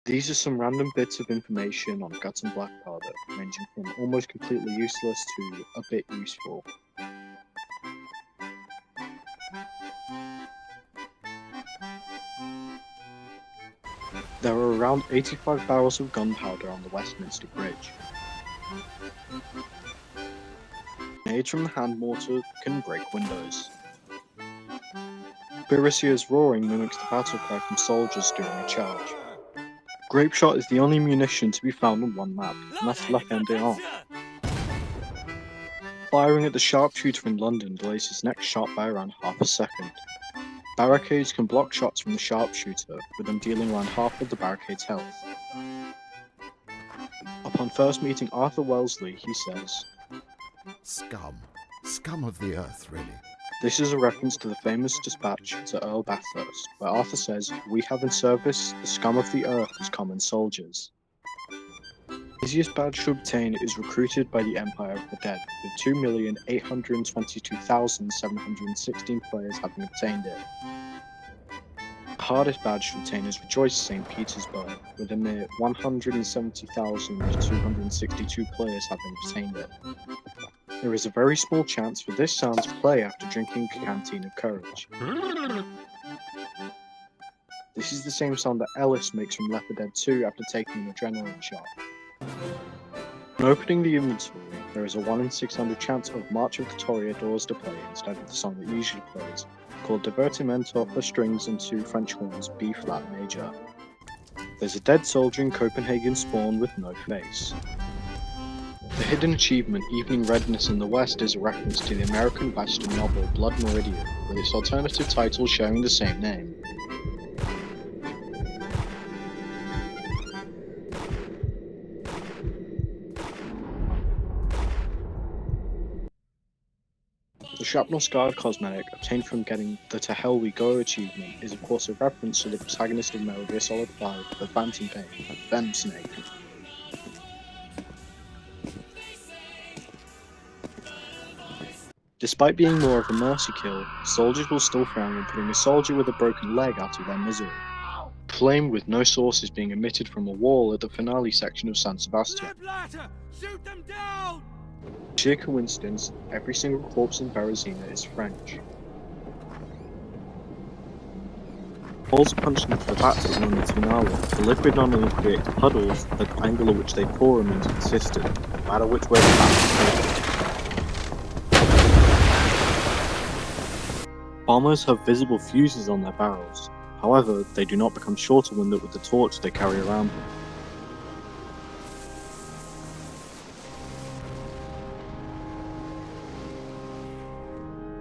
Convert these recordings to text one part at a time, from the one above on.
These are some random bits of information on Guts&Blackpowder, ranging from almost completely useless to a bit useful. There are around 85 barrels of gunpowder on the Westminster Bridge. Grenades from the hand mortar can break windows. Biricia's roaring mimics the battle cry from soldiers during a charge. Grape shot is the only munition to be found on one map, and that's La Fin des Ans. Firing at the sharpshooter in London delays his next shot by around half a second. Barricades can block shots from the sharpshooter, with them dealing around half of the barricade's health. Upon first meeting Arthur Wellesley, he says, Scum. Scum of the earth, really. This is a reference to the famous dispatch to Earl Bathurst, where Arthur says, "We have in service the scum of the earth as common soldiers." The easiest badge to obtain is recruited by the Empire of the Dead, with 2,822,716 players having obtained it. The hardest badge to obtain is Rejoice St. Petersburg, with a mere 170,262 players having obtained it. There is a very small chance for this sound to play after drinking a canteen of courage. This is the same sound that Ellis makes from Left 4 Dead 2 after taking an adrenaline shot. When opening the inventory, there is a 1 in 600 chance of March of the Toreadors to play instead of the song that usually plays, called Divertimento for strings and 2 French horns B-flat major. There's a dead soldier in Copenhagen spawn with no face. The hidden achievement Evening Redness in the West is a reference to the American Western novel Blood Meridian, with its alternative title sharing the same name. The Shrapnel Scarred cosmetic, obtained from getting the To Hell We Go achievement, is of course a reference to the protagonist of Metal Gear Solid 5, the Phantom Pain, Venom Snake. Despite being more of a mercy kill, soldiers will still frown when putting a soldier with a broken leg out of their misery. Flame with no source is being emitted from a wall at the finale section of San Sebastian. Shoot them down! Sheer coincidence, every single corpse in Berezina is French. Holes punched into the bats is known as finale. The liquid non creates puddles, the angle at which they pour remains consistent, no matter which way the bats are. Bombers have visible fuses on their barrels. However, they do not become shorter when lit with the torch they carry around them.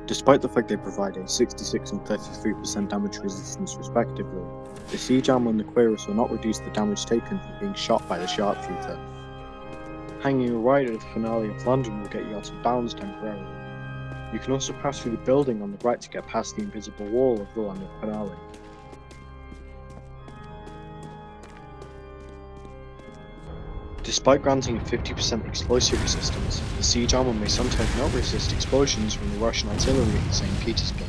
Despite the fact they provide a 66 and 33% damage resistance respectively, the siege armor on the Cuirass will not reduce the damage taken from being shot by the sharpshooter. Hanging right at the finale of London will get you out of bounds temporarily. You can also pass through the building on the right to get past the invisible wall of the London finale. Despite granting a 50% explosive resistance, the siege armor may sometimes not resist explosions from the Russian artillery in St. Petersburg.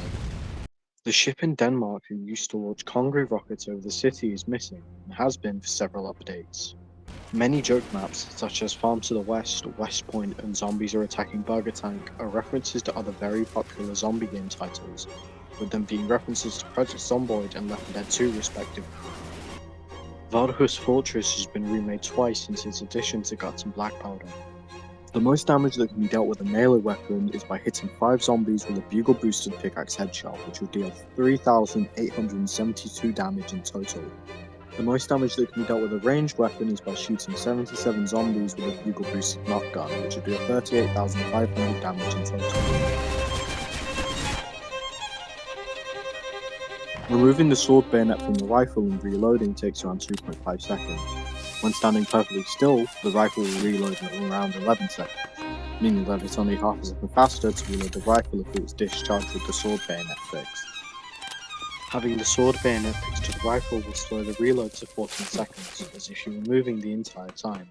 The ship in Denmark who used to launch Congreve rockets over the city is missing, and has been for several updates. Many joke maps, such as Farm to the West, West Point, and Zombies Are Attacking Burger Tank, are references to other very popular zombie game titles, with them being references to Project Zomboid and Left 4 Dead 2 respectively. Vardahus Fortress has been remade twice since its addition to Guts&Blackpowder. The most damage that can be dealt with a melee weapon is by hitting 5 zombies with a bugle-boosted pickaxe headshot, which will deal 3,872 damage in total. The most damage that can be dealt with a ranged weapon is by shooting 77 zombies with a bugle-boosted knockgun, which will deal 38,500 damage in total. Removing the sword bayonet from the rifle and reloading takes around 2.5 seconds. When standing perfectly still, the rifle will reload in around 11 seconds, meaning that it's only half a second faster to reload the rifle if it was discharged with the sword bayonet fixed. Having the sword bayonet fixed to the rifle will slow the reload to 14 seconds, as if you were moving the entire time.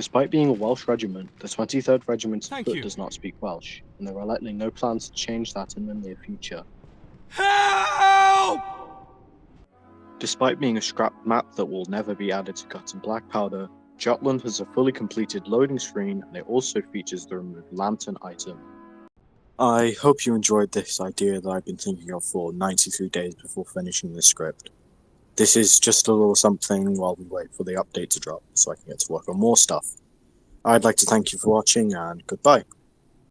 Despite being a Welsh regiment, the 23rd Regiment's Thank foot you. does not speak Welsh, and there are likely no plans to change that in the near future. Help! Despite being a scrapped map that will never be added to Guts&Blackpowder, Jutland has a fully completed loading screen, and it also features the removed lantern item. I hope you enjoyed this idea that I've been thinking of for 93 days before finishing this script. This is just a little something while we wait for the update to drop, so I can get to work on more stuff. I'd like to thank you for watching, and goodbye.